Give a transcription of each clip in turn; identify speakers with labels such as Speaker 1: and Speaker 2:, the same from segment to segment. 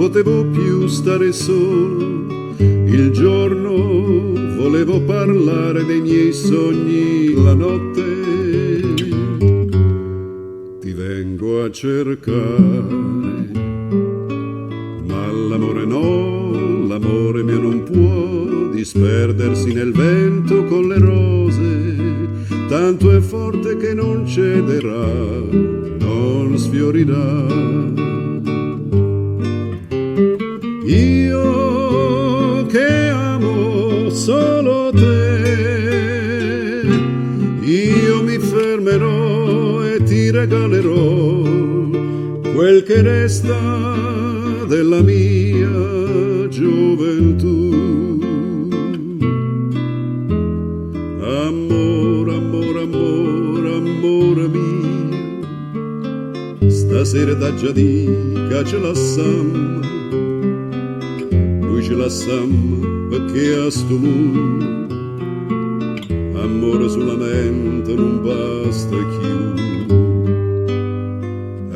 Speaker 1: potevo più stare solo. Il giorno volevo parlare dei miei sogni, la notte ti vengo a cercare. Ma l'amore no, l'amore mio non può disperdersi nel vento con le rose, tanto è forte che non cederà, non sfiorirà. Io che amo solo te, io mi fermerò e ti regalerò quel che resta della mia gioventù. Amore, amore, amore, amore mio, stasera da già dica ce la sam, lui ce la sam perché a sto mondo amore solamente non basta più.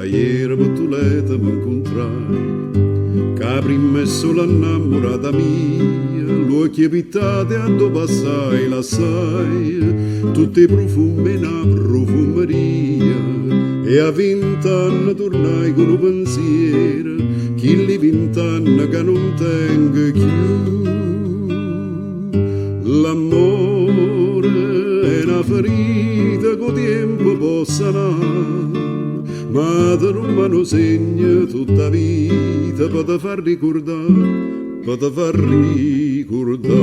Speaker 1: Ieri bottoletta mi incontrai, capri messo l'innamorata mia, l'occhio pittate a dove passai, la sai, tutti i profumi in una profumeria, e a 20 anni tornai con un pensiero, chi li 20 anni che non tengo più. L'amore è una ferita che tempo può sanare, ma te non me lo segna tutta vita per te far ricordare, per te far ricordare.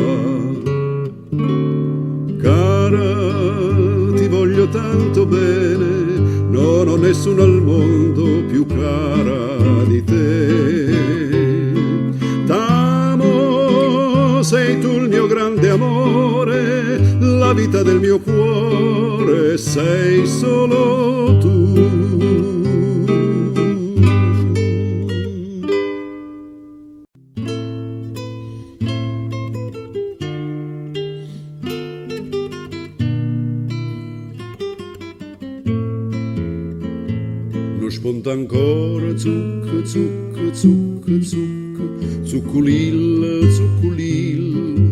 Speaker 1: Cara, ti voglio tanto bene, non ho nessuno al mondo più cara di te. T'amo, sei tu il mio grande amore, la vita del mio cuore, sei solo tu. Sponta ancora zucca, zucca, zucca, zucca, zucculilla, zucculilla,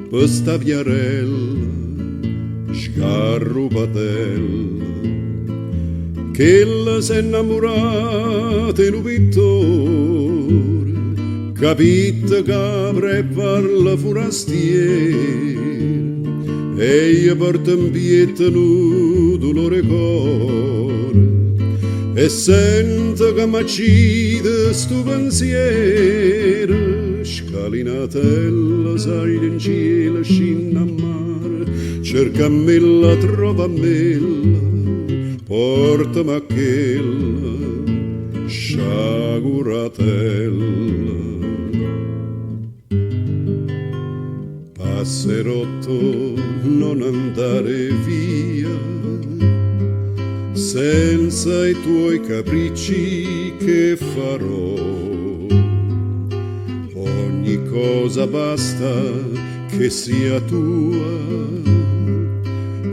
Speaker 1: per sta viarella, scarrupatella, che la s'è innamorata in un pittore, capita che parla forastiere, e gli porta in pietta un dolore cuore, e sento che m'accide sto pensiero, scalinatella, saglia in cielo, scinna a mare, cerca me la trova me la, portami a quella, sciaguratella. Passerotto, non andare via, senza i tuoi capricci che farò. Ogni cosa basta che sia tua,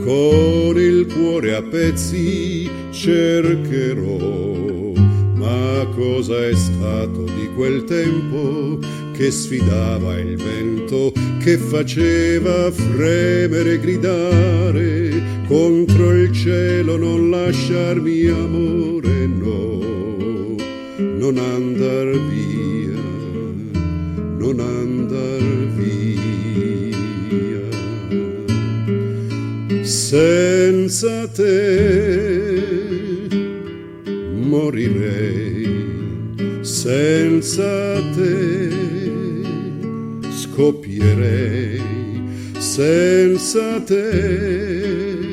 Speaker 1: con il cuore a pezzi cercherò. Ma cosa è stato di quel tempo che sfidava il vento, che faceva fremere e gridare contro il cielo, non lasciarmi amore, no, non andar via, non andar via. Senza te morirei, senza te scoppierei, senza te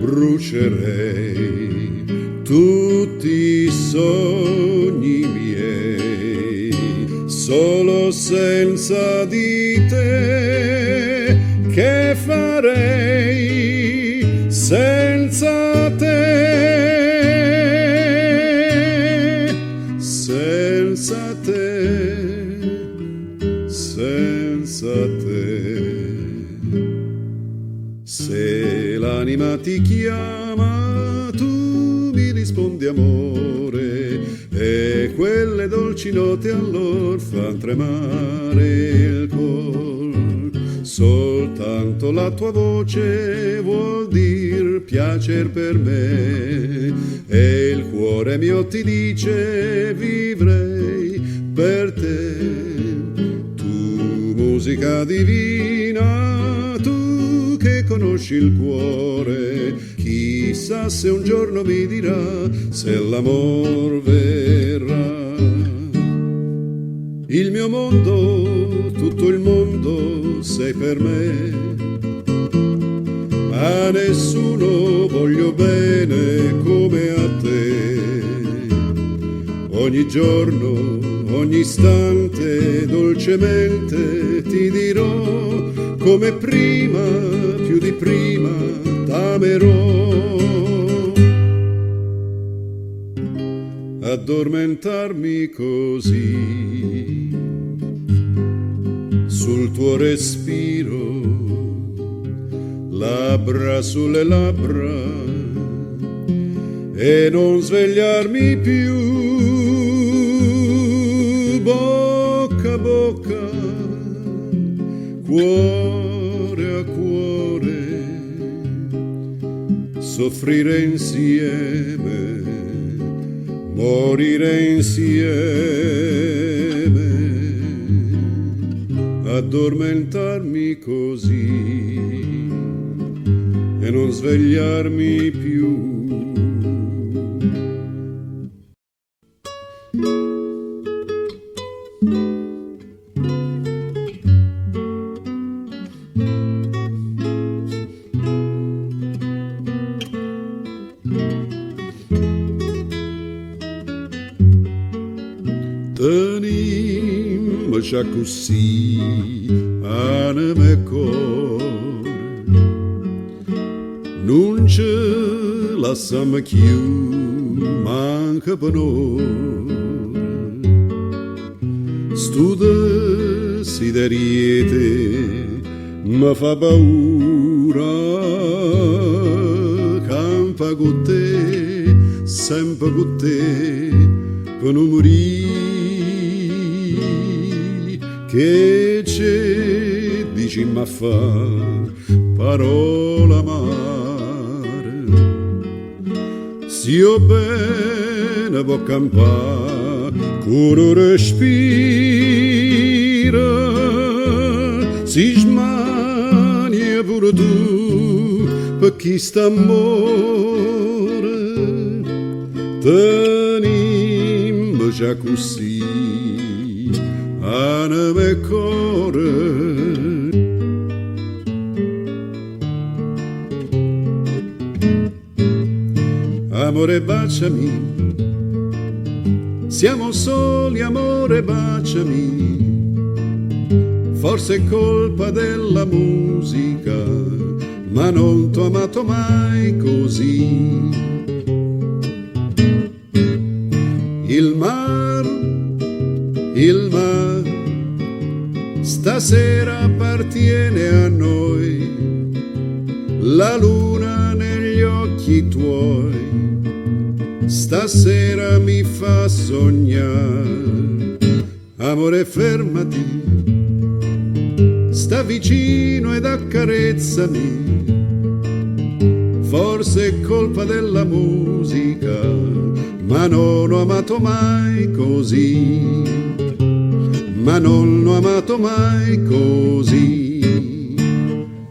Speaker 1: brucerei tutti i sogni miei. Solo senza di te che farei senza te, senza te, senza te. Se l'anima ti chiama, tu mi rispondi amore, e quelle dolci note allor fan tremare il cor. Soltanto la tua voce vuol dir piacer per me, e il cuore mio ti dice vivrei per te. Tu, musica divina, tu che conosci il cuore, chissà se un giorno mi dirà se l'amor verrà. Il mio mondo, tutto il mondo sei per me, a nessuno voglio bene come a te. Ogni giorno, ogni istante, dolcemente ti dirò, come prima, più di prima t'amerò. Addormentarmi così sul tuo respiro, labbra sulle labbra, e non svegliarmi più, bocca a bocca, cuore a cuore, soffrire insieme, morire insieme, addormentarmi così e non svegliarmi più. Tenim già così anima e cuore, non ce lasciamo più, manca per noi. Stu desideriete mi fa paura, campa con te, sempre con te, per non morire. Che c'è, dici ma fa parola amare, se io bene può campare con un respiro, si smania pure tu per chi sta amore, tenim già così anima e cuore. Amore baciami, siamo soli, amore baciami, forse è colpa della musica, ma non t'ho amato mai così. Il mar, stasera appartiene a noi, la luna negli occhi tuoi, stasera mi fa sognare. Amore fermati, sta vicino ed accarezzami, forse è colpa della musica, ma non ho amato mai così. Ma non l'ho amato mai così.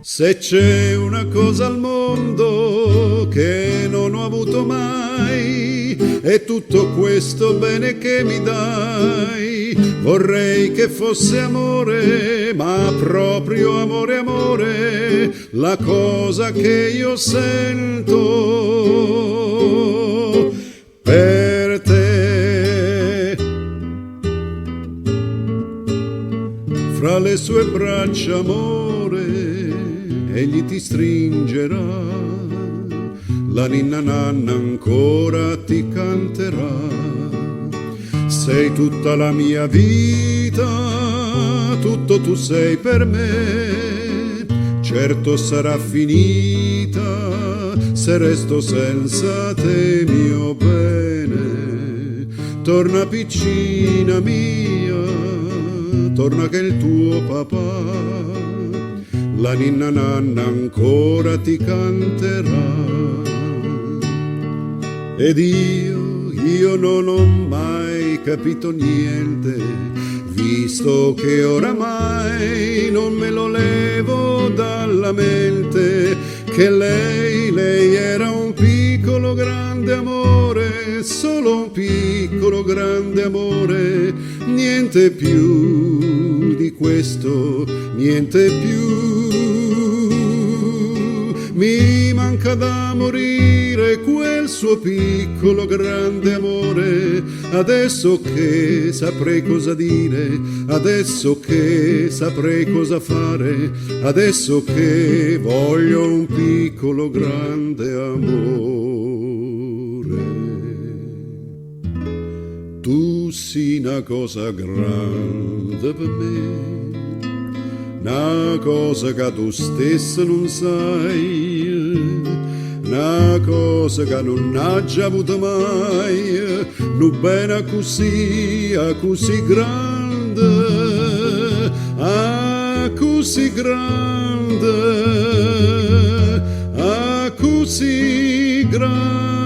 Speaker 1: Se c'è una cosa al mondo che non ho avuto mai, è tutto questo bene che mi dai. Vorrei che fosse amore, ma proprio amore, amore, la cosa che io sento per te. Fra le sue braccia, amore, egli ti stringerà, la ninna nanna ancora ti canterà. Sei tutta la mia vita, tutto tu sei per me, certo sarà finita se resto senza te, mio bene. torna piccina mia, torna che il tuo papà, la ninna nanna ancora ti canterà. Ed io non ho mai capito niente, visto che oramai non me lo levo dalla mente, che lei era un piccolo grande amore, solo un piccolo grande amore, niente più di questo, niente più. Mi manca da morire quel suo piccolo grande amore, adesso che saprei cosa dire, adesso che saprei cosa fare, adesso che voglio un piccolo grande amore. Tu sei una cosa grande per me, una cosa che tu stessa non sai, una cosa che non ha già avuto mai, non bene così, così grande, così grande, così grande.